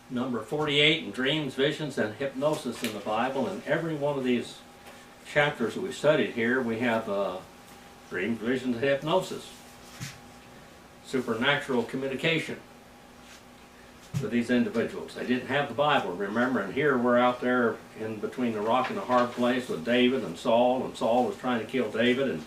number 48 in dreams, visions, and hypnosis in the Bible. And every one of these chapters that we studied here, we have dreams, visions, and hypnosis. Supernatural communication with these individuals. They didn't have the Bible, remember, and here we're out there in between the rock and the hard place with David and Saul was trying to kill David, and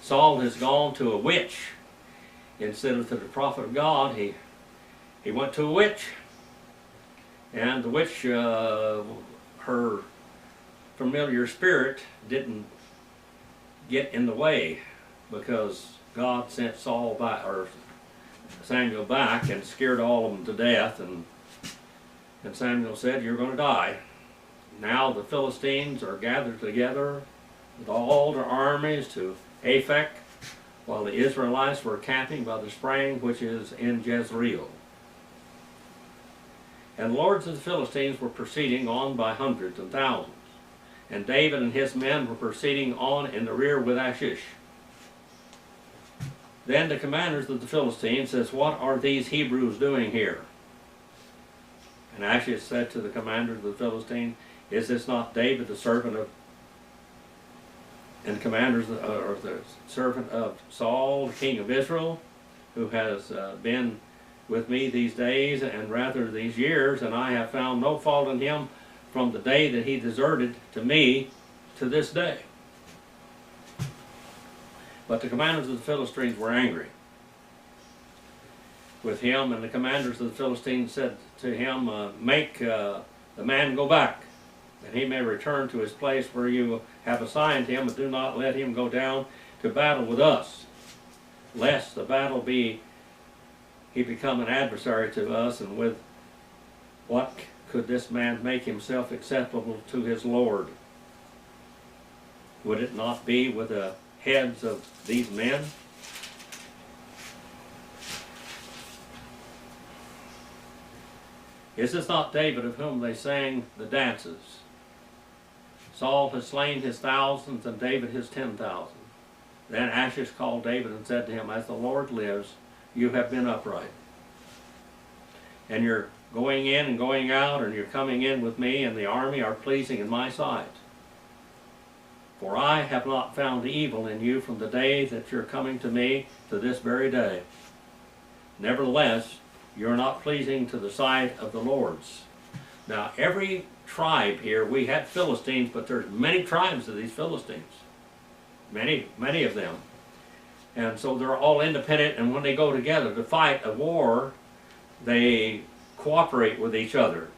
Saul has gone to a witch. Instead of to the prophet of God, he went to a witch. And the witch, her familiar spirit didn't get in the way, because God sent Saul back, or Samuel back, and scared all of them to death. And Samuel said, "You're going to die." Now the Philistines are gathered together with all their armies to Aphek, while the Israelites were camping by the spring which is in Jezreel. And lords of the Philistines were proceeding on by hundreds and thousands, and David and his men were proceeding on in the rear with Achish. Then the commanders of the Philistines says, "What are these Hebrews doing here?" And Achish said to the commanders of the Philistines, "Is this not David, the servant of and commanders, or the servant of Saul, the king of Israel, who has been with me these days, and rather these years, and I have found no fault in him from the day that he deserted to me to this day." But the commanders of the Philistines were angry with him, and the commanders of the Philistines said to him, "Make the man go back, and he may return to his place where you have assigned him, and do not let him go down to battle with us, lest the battle he become an adversary to us, and with what could this man make himself acceptable to his Lord? Would it not be with the heads of these men?" "Is this not David of whom they sang the dances? Saul has slain his thousands, and David his 10,000. Then Achish called David and said to him, "As the Lord lives, you have been upright. And your going in and going out, and your coming in with me and the army are pleasing in my sight. For I have not found evil in you from the day that you're coming to me to this very day. Nevertheless, you're not pleasing to the sight of the Lord's." Now, every tribe here, we had Philistines, but there's many tribes of these Philistines. Many of them. And so they're all independent, and when they go together to fight a war, they cooperate with each other.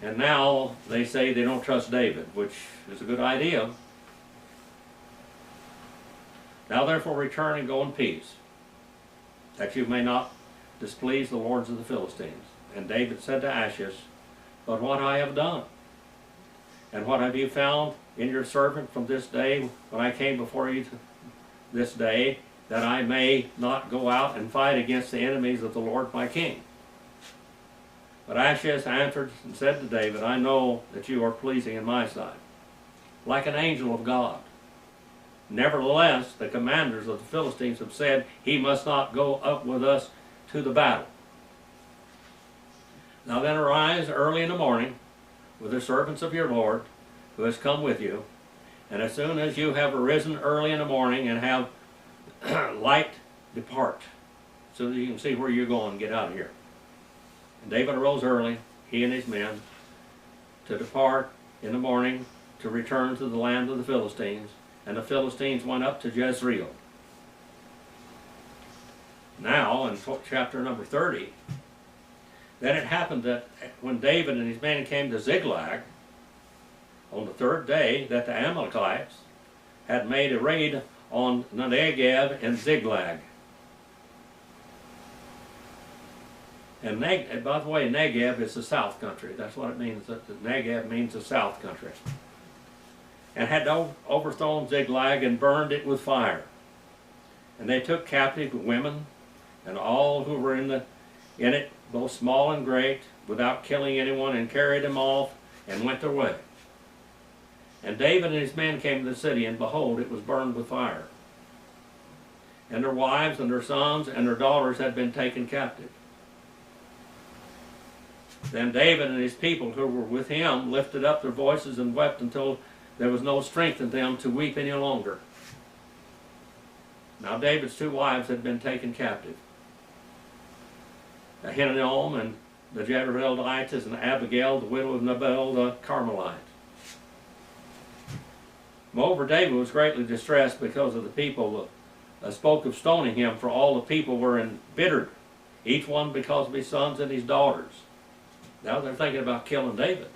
And now they say they don't trust David, which is a good idea. "Now therefore return and go in peace, that you may not displease the lords of the Philistines." And David said to Achish, "But what I have done? And what have you found in your servant from this day when I came before you this day, that I may not go out and fight against the enemies of the Lord my king?" But Achish answered and said to David, "I know that you are pleasing in my sight, like an angel of God. Nevertheless, the commanders of the Philistines have said, he must not go up with us to the battle. Now then arise early in the morning with the servants of your Lord, who has come with you, and as soon as you have arisen early in the morning and have light, depart, so that you can see where you're going, get out of here." And David arose early, he and his men, to depart in the morning to return to the land of the Philistines, and the Philistines went up to Jezreel. Now, in chapter number 30, then it happened that when David and his men came to Ziklag, on the third day, that the Amalekites had made a raid on the Negev and Ziklag. And by the way, Negev is the south country. That's what it means. That the Negev means the south country. And had overthrown Ziklag and burned it with fire. And they took captive women and all who were in it, both small and great, without killing anyone, and carried them off and went their way. And David and his men came to the city, and behold, it was burned with fire. And their wives and their sons and their daughters had been taken captive. Then David and his people who were with him lifted up their voices and wept until there was no strength in them to weep any longer. Now David's 2 wives had been taken captive, Ahinoam and the Jezreelitess, and Abigail, the widow of Nabal the Carmelite. Moreover, David was greatly distressed because of the people that spoke of stoning him, for all the people were embittered, each one because of his sons and his daughters. Now they're thinking about killing David.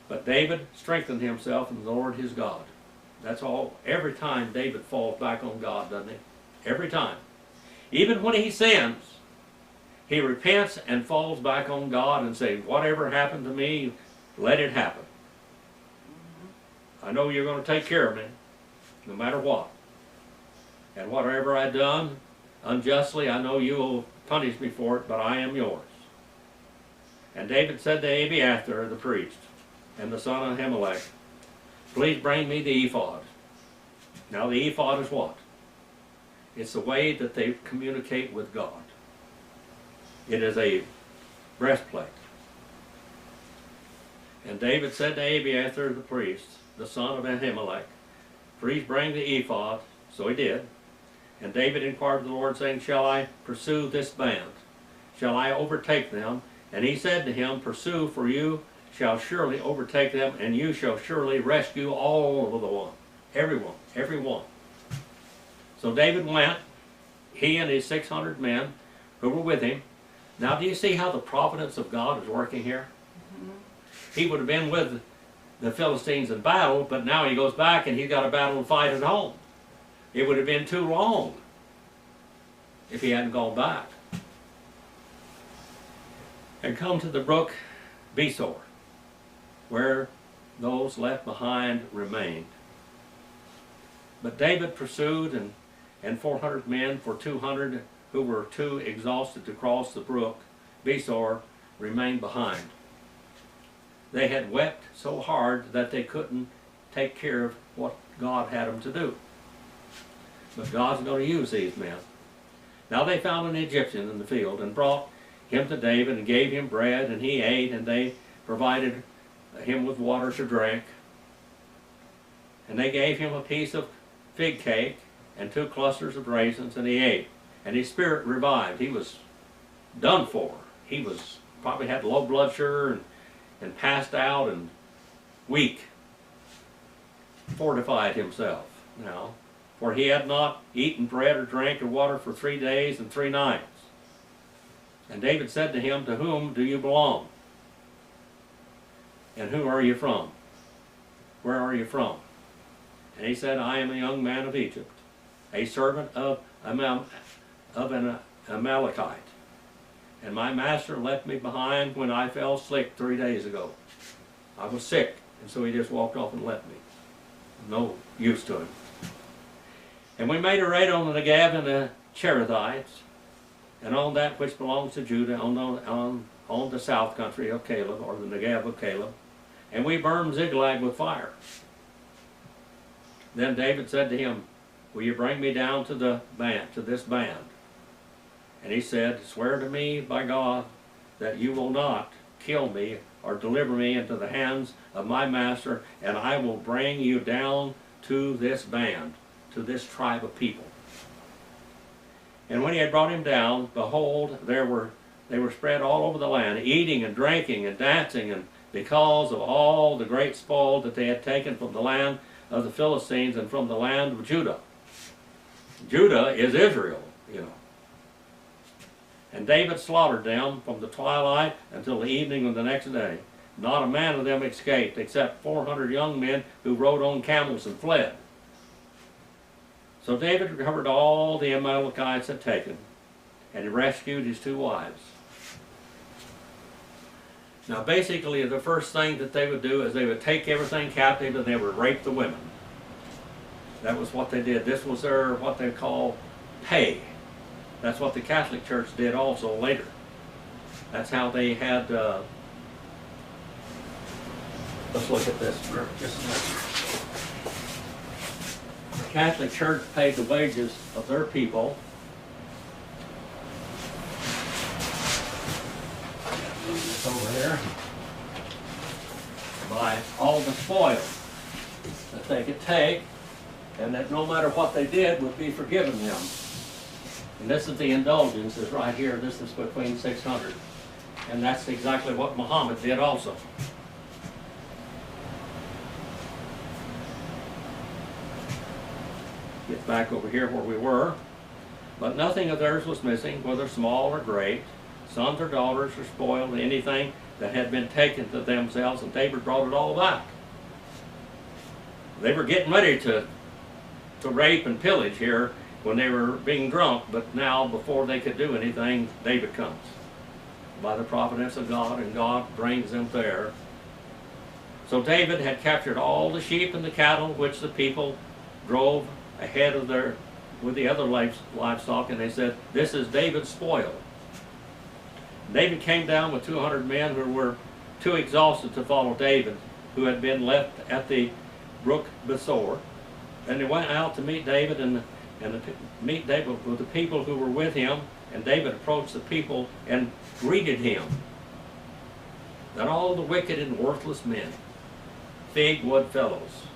But David strengthened himself in the Lord his God. That's all. Every time David falls back on God, doesn't he? Every time. Even when he sins, he repents and falls back on God and says, whatever happened to me, let it happen. I know you're going to take care of me, no matter what. And whatever I've done unjustly, I know you will punish me for it, but I am yours. And David said to Abiathar the priest and the son of Ahimelech, please bring me the ephod. Now the ephod is what? It's the way that they communicate with God. It is a breastplate. And David said to Abiathar the priest, the son of Ahimelech, please bring the ephod. So he did. And David inquired of the Lord, saying, shall I pursue this band? Shall I overtake them? And he said to him, pursue, for you shall surely overtake them, and you shall surely rescue all of the one. Everyone, every one. So David went, he and his 600 men who were with him. Now do you see how the providence of God is working here? Mm-hmm. He would have been with the Philistines in battle, but now he goes back and he's got a battle to fight at home. It would have been too long if he hadn't gone back. And come to the brook Besor, where those left behind remained. But David pursued, and 400 men for 200 who were too exhausted to cross the brook Besor remained behind. They had wept so hard that they couldn't take care of what God had them to do. But God's going to use these men. Now they found an Egyptian in the field and brought him to David and gave him bread, and he ate, and they provided him with water to drink. And they gave him a piece of fig cake and 2 clusters of raisins, and he ate. And his spirit revived. He was done for. He was probably had low blood sugar and passed out and weak. Fortified himself now, for he had not eaten bread or drank or water for 3 days and 3 nights. And David said to him, to whom do you belong? And who are you from? Where are you from? And he said, I am a young man of Egypt, a servant of an Amalekite. And my master left me behind when I fell sick 3 days ago. I was sick, and so he just walked off and left me. No use to him. And we made a raid on the Negeb and the Cherethites, and on that which belongs to Judah, on the south country of Caleb, or the Negeb of Caleb, and we burned Ziklag with fire. Then David said to him, will you bring me down to this band? And he said, swear to me by God that you will not kill me or deliver me into the hands of my master, and I will bring you down to this band, to this tribe of people. And when he had brought him down, behold, they were spread all over the land, eating and drinking and dancing, and because of all the great spoil that they had taken from the land of the Philistines and from the land of Judah. Judah is Israel, you know. And David slaughtered them from the twilight until the evening of the next day. Not a man of them escaped, except 400 young men who rode on camels and fled. So David recovered all the Amalekites had taken, and he rescued his 2 wives. Now basically the first thing that they would do is they would take everything captive and they would rape the women. That was what they did. This was their, what they call pay. That's what the Catholic Church did also later. That's how they had, let's look at this for just a minute. The Catholic Church paid the wages of their people. this over here, by all the spoil that they could take, and that no matter what they did would be forgiven them. And this is the indulgences right here. This is between 600. And that's exactly what Muhammad did also. Get back over here where we were. But nothing of theirs was missing, whether small or great, sons or daughters or spoiled, anything that had been taken to themselves, and David brought it all back. They were getting ready to rape and pillage here when they were being drunk, but now, before they could do anything, David comes by the providence of God, and God brings them there. So David had captured all the sheep and the cattle which the people drove ahead of with the other livestock, and they said, "This is David's spoil." David came down with 200 men who were too exhausted to follow David, who had been left at the brook Besor. And they went out to meet David and meet David with the people who were with him. And David approached the people and greeted him. That all the wicked and worthless men, fig wood fellows,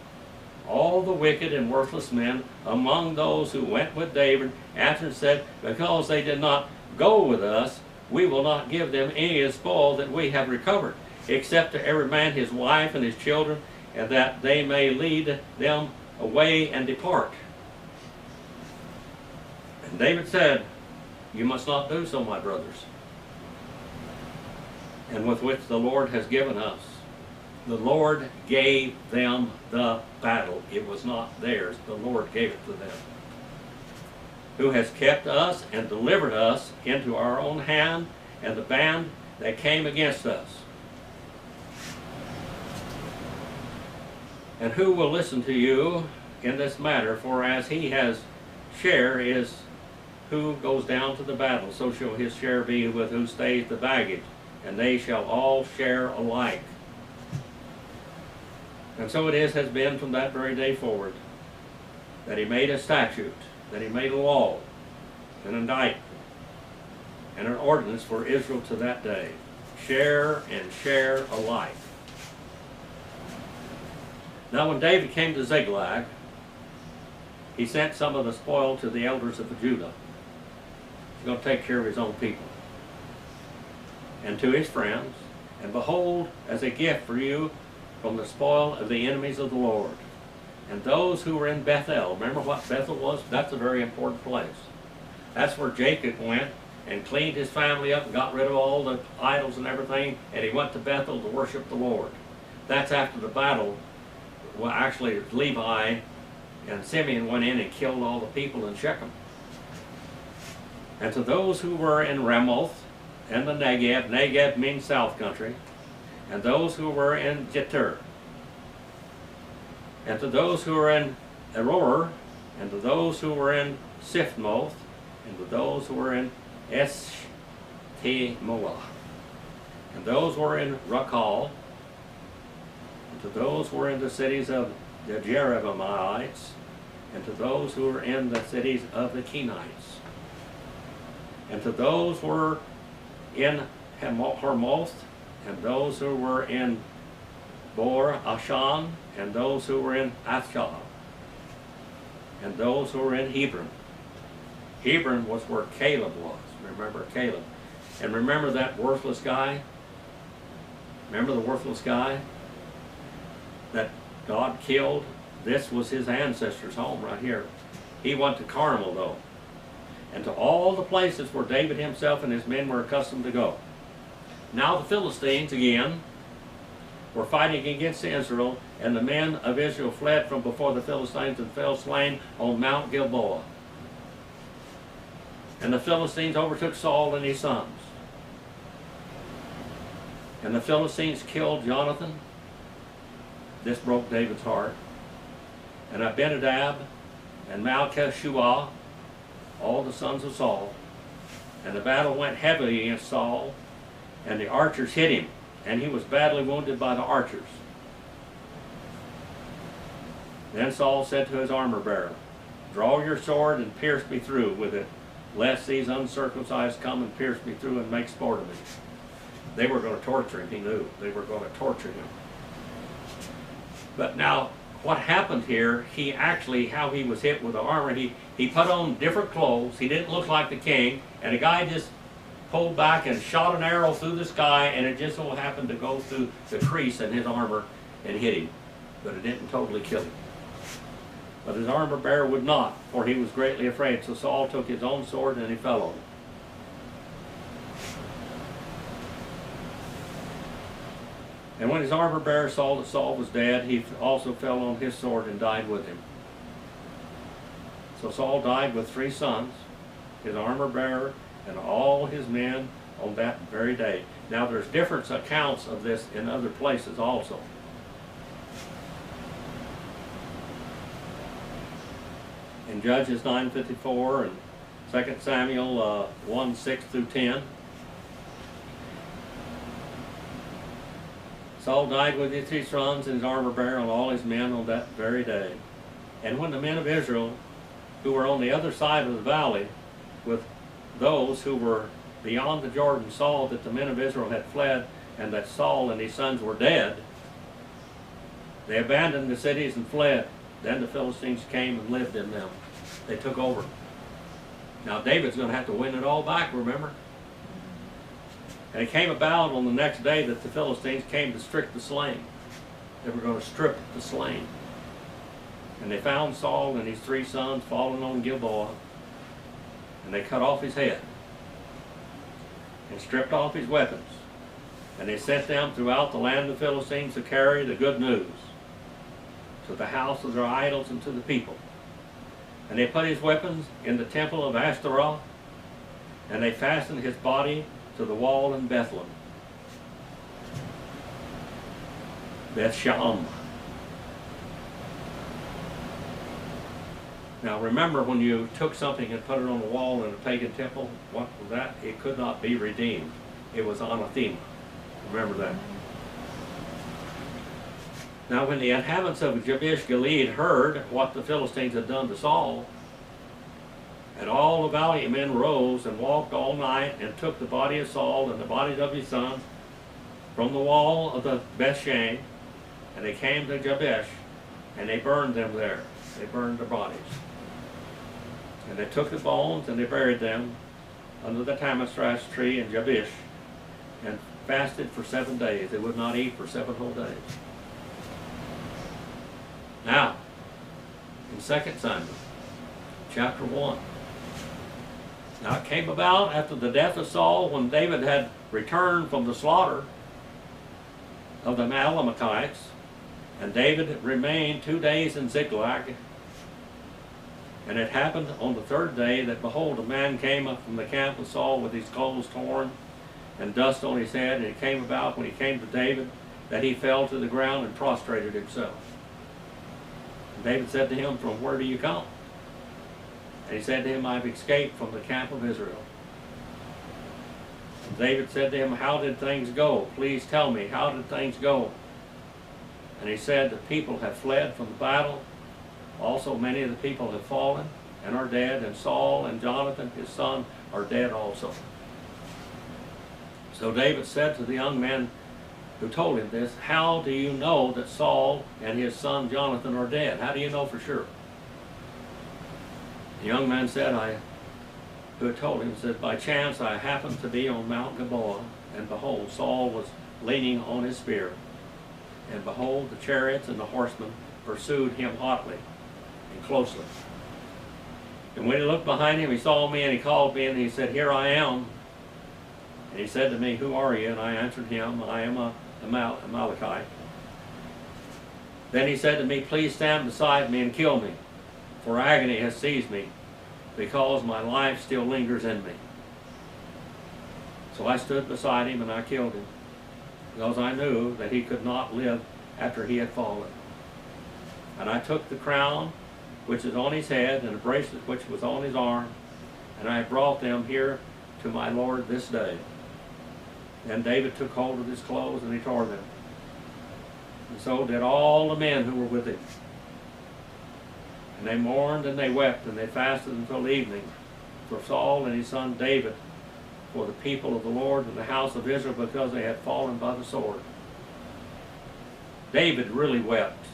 all the wicked and worthless men among those who went with David answered and said, "Because they did not go with us, we will not give them any of the spoil that we have recovered, except to every man his wife and his children, and that they may lead them away and depart." And David said, "You must not do so, my brothers. And with which the Lord has given us." The Lord gave them the battle. It was not theirs. The Lord gave it to them. "Who has kept us and delivered us into our own hand and the band that came against us. And who will listen to you in this matter? For as he has share is who goes down to the battle, so shall his share be with who stays the baggage, and they shall all share alike." And so it has been from that very day forward, that he made a statute, that he made a law, an indictment, and an ordinance for Israel to that day. Share and share alike. Now when David came to Ziklag, he sent some of the spoil to the elders of Judah. He's going to take care of his own people. And to his friends, and behold, as a gift for you from the spoil of the enemies of the Lord. And those who were in Bethel, remember what Bethel was? That's a very important place. That's where Jacob went and cleaned his family up and got rid of all the idols and everything, and he went to Bethel to worship the Lord. That's after the battle. Well, actually, Levi and Simeon went in and killed all the people in Shechem. And to those who were in Ramoth and the Negev, Negev means south country, and those who were in Jetur, and to those who were in Aroer, and to those who were in Siphmoth, and to those who were in Eshtemoa, and those who were in Rakal, and to those who were in the cities of the Jeremomites, and to those who were in the cities of the Kenites, and to those who were in Hormoth, and those who were in Bor Ashan, and those who were in Athshah, and those who were in Hebron. Hebron was where Caleb was. Remember Caleb. And remember that worthless guy? Remember the worthless guy that God killed? This was his ancestors' home right here. He went to Carmel, though, and to all the places where David himself and his men were accustomed to go. Now the Philistines, again, were fighting against Israel, and the men of Israel fled from before the Philistines and fell slain on Mount Gilboa. And the Philistines overtook Saul and his sons. And the Philistines killed Jonathan. This broke David's heart. And Abinadab and Malchishua, all the sons of Saul. And the battle went heavily against Saul, and the archers hit him, and he was badly wounded by the archers. Then Saul said to his armor-bearer, "Draw your sword and pierce me through with it, lest these uncircumcised come and pierce me through and make sport of me." They were going to torture him, he knew. They were going to torture him. But now, what happened here, he actually, how he was hit with the armor, he put on different clothes. He didn't look like the king, and a guy just pulled back and shot an arrow through the sky, and it just so happened to go through the crease in his armor and hit him. But it didn't totally kill him. But his armor bearer would not, for he was greatly afraid. So Saul took his own sword and he fell on it. And when his armor bearer saw that Saul was dead, he also fell on his sword and died with him. So Saul died with 3 sons, his armor bearer, and all his men on that very day. Now there's different accounts of this in other places also. In Judges 9:54 and 2 Samuel 1:6 through 10. Saul died with his 3 sons and his armor bearer and all his men on that very day. And when the men of Israel, who were on the other side of the valley, with those who were beyond the Jordan, saw that the men of Israel had fled and that Saul and his sons were dead, they abandoned the cities and fled. Then the Philistines came and lived in them. They took over. Now David's going to have to win it all back, remember? And it came about on the next day that the Philistines came to strip the slain. They were going to strip the slain. And they found Saul and his 3 sons fallen on Gilboa, and they cut off his head and stripped off his weapons. And they sent them throughout the land of the Philistines to carry the good news to the house of their idols and to the people. And they put his weapons in the temple of Ashtaroth, and they fastened his body to the wall in Bethlehem. Bethshan. Now remember, when you took something and put it on the wall in a pagan temple, what was that? It could not be redeemed. It was anathema. Remember that. Now when the inhabitants of Jabesh Gilead heard what the Philistines had done to Saul, and all the valiant men rose and walked all night and took the body of Saul and the bodies of his sons from the wall of the Bethshan, and they came to Jabesh, and they burned them there. They burned the bodies. And they took the bones and they buried them under the tamarisk tree in Jabesh, and fasted for 7 days. They would not eat for 7 whole days. Now, in 2 Samuel, chapter 1. Now it came about after the death of Saul, when David had returned from the slaughter of the Amalekites, and David remained 2 days in Ziklag. And it happened on the 3rd day that, behold, a man came up from the camp of Saul with his clothes torn and dust on his head. And it came about, when he came to David, that he fell to the ground and prostrated himself. And David said to him, "From where do you come?" And he said to him, "I've escaped from the camp of Israel." And David said to him, "How did things go? Please tell me, how did things go?" And he said, "The people have fled from the battle. Also many of the people have fallen and are dead, and Saul and Jonathan, his son, are dead also." So David said to the young man who told him this, "How do you know that Saul and his son Jonathan are dead? How do you know for sure?" The young man said, who had told him, said, "By chance I happened to be on Mount Gilboa, and behold, Saul was leaning on his spear. And behold, the chariots and the horsemen pursued him hotly and closely. And when he looked behind him, he saw me, and he called me, and he said, 'Here I am.' And he said to me, 'Who are you?' And I answered him, 'I am a Amalekite.' Then he said to me, 'Please stand beside me and kill me, for agony has seized me, because my life still lingers in me.' So I stood beside him, and I killed him, because I knew that he could not live after he had fallen. And I took the crown which is on his head, and the bracelet which was on his arm, and I brought them here to my Lord this day." Then David took hold of his clothes, and he tore them. And so did all the men who were with him. And they mourned and they wept, and they fasted until evening for Saul and his son David, for the people of the Lord and the house of Israel, because they had fallen by the sword. David really wept.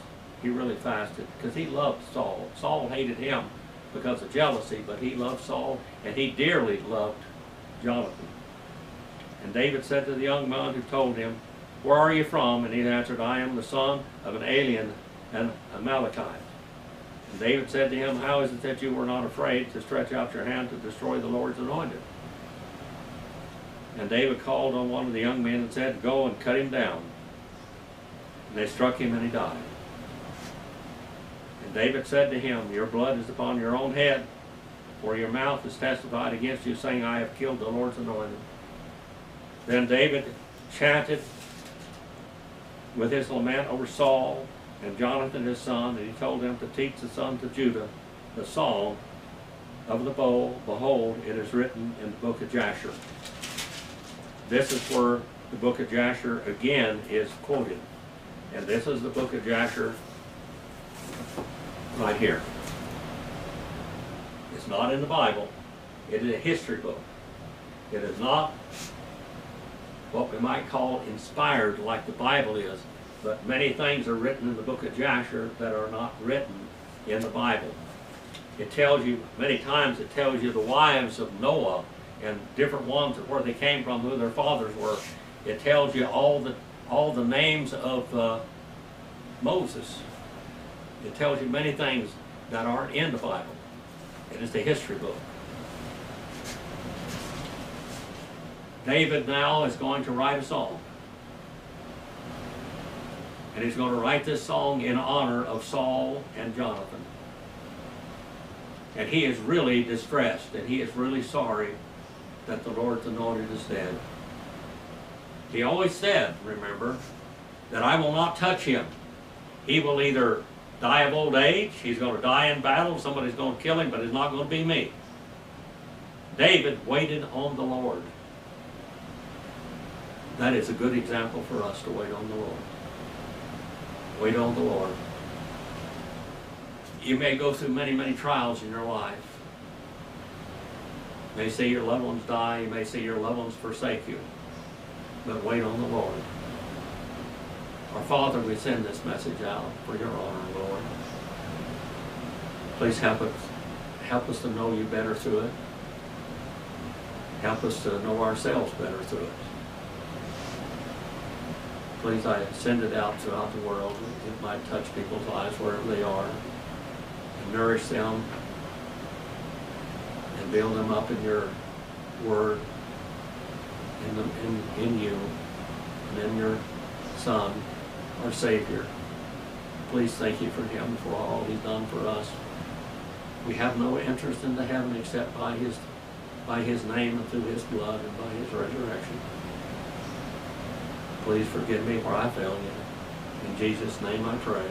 He really fasted because he loved Saul. Saul hated him because of jealousy, but he loved Saul, and he dearly loved Jonathan. And David said to the young man who told him, "Where are you from?" And he answered, "I am the son of an alien, an Amalekite." And David said to him, "How is it that you were not afraid to stretch out your hand to destroy the Lord's anointed?" And David called on one of the young men and said, "Go and cut him down." And they struck him, and he died. And David said to him, "Your blood is upon your own head, for your mouth has testified against you, saying, I have killed the Lord's anointed." Then David chanted with his lament over Saul and Jonathan his son, and he told them to teach the sons of Judah the song of the bowl. Behold, it is written in the book of Jasher. This is where the book of Jasher again is quoted. And this is the book of Jasher right here. It's not in the Bible. It is a history book. It is not what we might call inspired like the Bible is, but many things are written in the book of Jasher that are not written in the Bible. It tells you, many times it tells you the wives of Noah and different ones, where they came from, who their fathers were. It tells you all the names of Moses. It tells you many things that aren't in the Bible. It is the history book. David now is going to write a song. And he's going to write this song in honor of Saul and Jonathan. And he is really distressed, and he is really sorry that the Lord's anointed is dead. He always said, remember, that I will not touch him. He will either die of old age, he's going to die in battle, somebody's going to kill him, but it's not going to be me. David waited on the Lord. That is a good example for us to wait on the Lord. Wait on the Lord. You may go through many, many trials in your life. You may see your loved ones die, you may see your loved ones forsake you. But wait on the Lord. Our Father, we send this message out for your honor, Lord. Please help us to know you better through it. Help us to know ourselves better through it. Please, I send it out throughout the world. It might touch people's lives wherever they are, and nourish them, and build them up in your word, in you, and in your Son, our Savior. Please thank you for him, for all he's done for us. We have no interest in the heaven except by his name and through his blood and by his resurrection. Please forgive me where I failed you. In Jesus' name I pray.